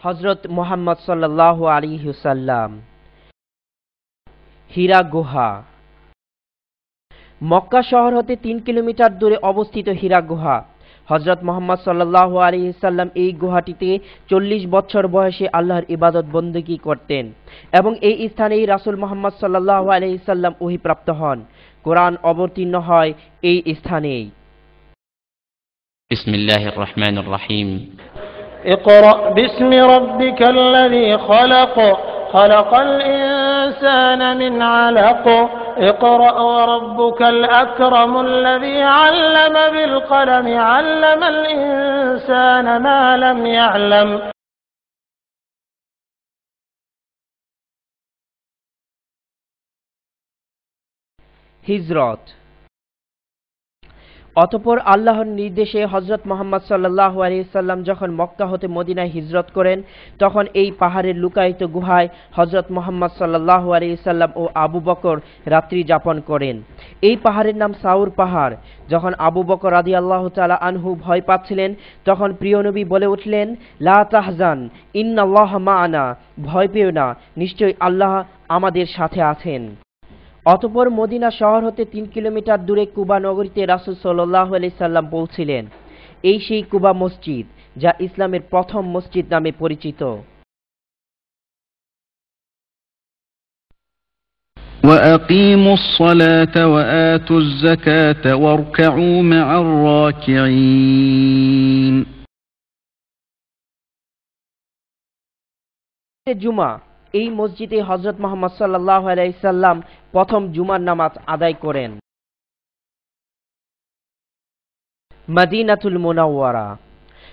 হযরত মুহাম্মদ সাল্লাল্লাহু আলাইহি ওয়াসাল্লাম। হীরা গুহা। মক্কা শহর হতে ৩ কিলোমিটার দূরে অবস্থিত হীরা গুহা। হযরত মুহাম্মদ সাল্লাল্লাহু আলাইহি ওয়াসাল্লাম এই গুহাটিতে ৪০ বছর বয়সে আল্লাহর ইবাদত বন্দেগী করতেন এবং এই স্থানেই রাসূল মুহাম্মদ সাল্লাল্লাহু আলাইহি ওয়াসাল্লাম ওহীপ্রাপ্ত হন। কোরআন অবতীর্ণ হয় এই স্থানেই। বিসমিল্লাহির রহমানির রহিম। ইকরা বিসমি রাব্বিকাল্লাযী খালাক খালাকাল ইনসানা মিন আলাক اقرأ وربك الأكرم الذي علم بالقلم علم الإنسان ما لم يعلم হিজরত। অতঃপর আল্লাহর নির্দেশে হযরত মুহাম্মদ সাল্লাল্লাহু আলাইহি ওয়াসাল্লাম যখন মক্কা হতে মদিনায় হিজরত করেন তখন এই পাহাড়ের লুকায়িত গুহায় হযরত মুহাম্মদ সাল্লাল্লাহু আলাইহি ওয়াসাল্লাম ও আবু বকর রাত্রি যাপন করেন। এই পাহাড়ের নাম সাউর পাহাড়। যখন আবু বকর রাদিয়াল্লাহু তাআলা আনহু ভয় পাচ্ছিলেন তখন প্রিয় নবী বলে উঠলেন, লা তাহজান ইন্নাল্লাহা মা'ানা, ভয় পেও না, নিশ্চয়ই আল্লাহ আমাদের সাথে আছেন। অতঃপর মদিনা শহর হতে ৩ কিলোমিটার দূরে কুবা নগরীতে রাসূল সাল্লাল্লাহু আলাইহি সাল্লাম পৌঁছিলেন। এই সেই কুবা মসজিদ যা ইসলামের প্রথম মসজিদ নামে পরিচিত। وَأَقِيمُوا الصَّلَاةَ وَآتُوا الزَّكَاةَ وَارْكَعُوا مَعَ الرَّاكِعِينَ। জুমা। এই মসজিদে হযরত মুহাম্মদ সাল্লাল্লাহু আলাইহি সাল্লাম প্রথম জুমার নামাজ আদায় করেন। মদিনাতুল মুনাওয়ারা।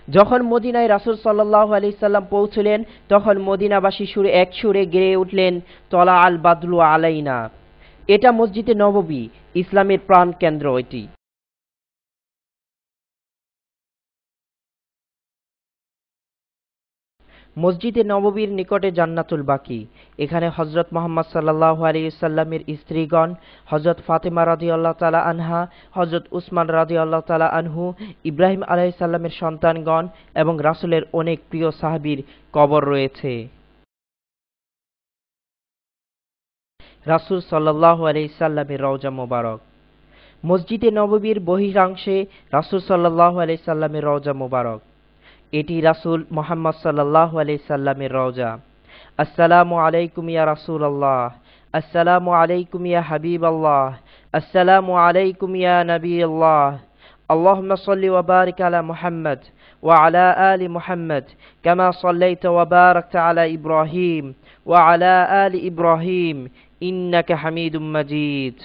যখন মদিনায় রাসূল সাল্লাল্লাহু আলাইহি সাল্লাম পৌঁছলেন তখন মদিনাবাসী এক সুরে গেয়ে উঠলেন, তলা আল বাদরু আলাইনা। এটা মসজিদে নববী, ইসলামের প্রাণ কেন্দ্র এটি। মসজিদে নববীর নিকটে জান্নাতুল বাকি। এখানে হযরত মুহাম্মদ সাল্লাল্লাহু আলাইহি ওয়াসাল্লামের স্ত্রীগণ, হযরত ফাতেমা রাদিয়াল্লাহু তাআলা আনহা, হযরত উসমান রাদিয়াল্লাহু তাআলা আনহু, ইব্রাহিম আলাইহিস সালামের সন্তানগণ এবং রাসূলের অনেক প্রিয় সাহাবীর কবর রয়েছে। রাসূল সাল্লাল্লাহু আলাইহি সাল্লামের রওজা মোবারক। মসজিদে নববীর বহিরাংশে রাসূল সাল্লাল্লাহু আলাইহি সাল্লামের রওজা মোবারক। এটি রাসূল মুহাম্মদ সাল্লাল্লাহু আলাইহি সাল্লামের রওজা। আসসালামু আলাইকুম ইয়া রাসূলুল্লাহ, আসসালামু আলাইকুম ইয়া হাবিবাল্লাহ, আসসালামু আলাইকুম ইয়া নবিয়াল্লাহ। আল্লাহুম্মা সাল্লি ওয়া বারিক আলা মুহাম্মদ ওয়া আলা আলি মুহাম্মদ কামা সাল্লাইতা ওয়া বারাকতা আলা ইব্রাহিম ওয়া আলা আলি ইব্রাহিম ইন্নাকা হামিদুম মাজিদ।